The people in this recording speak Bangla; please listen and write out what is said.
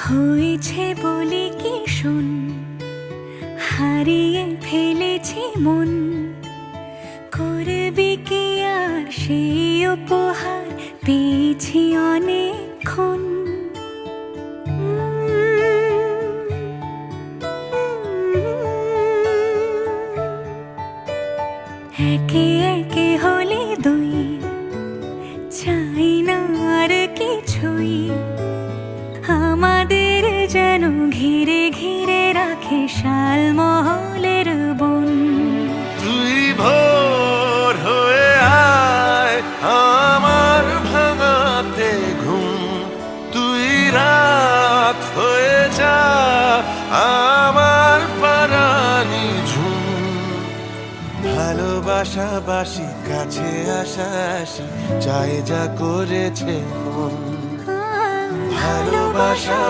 হয়েছে বলে কি শোন, হারিয়ে ফেলেছি মন। করবি কি আর সেই উপহার পেয়েছি অনেকক্ষণ। একে একে হলে দুই, চাই না আর কিছুই। আমাদের যেন ঘিরে ঘিরে রাখে শালমহলের বন। তুই ভোর হয়ে আয় আমার ভাঙাতে ঘুম, তুই রাত হয়ে যা আমার পারানি ঝুম। ভালোবাসা বাসি কাছে আসা আসি চাই যা করেছে মন। ভালোবাসা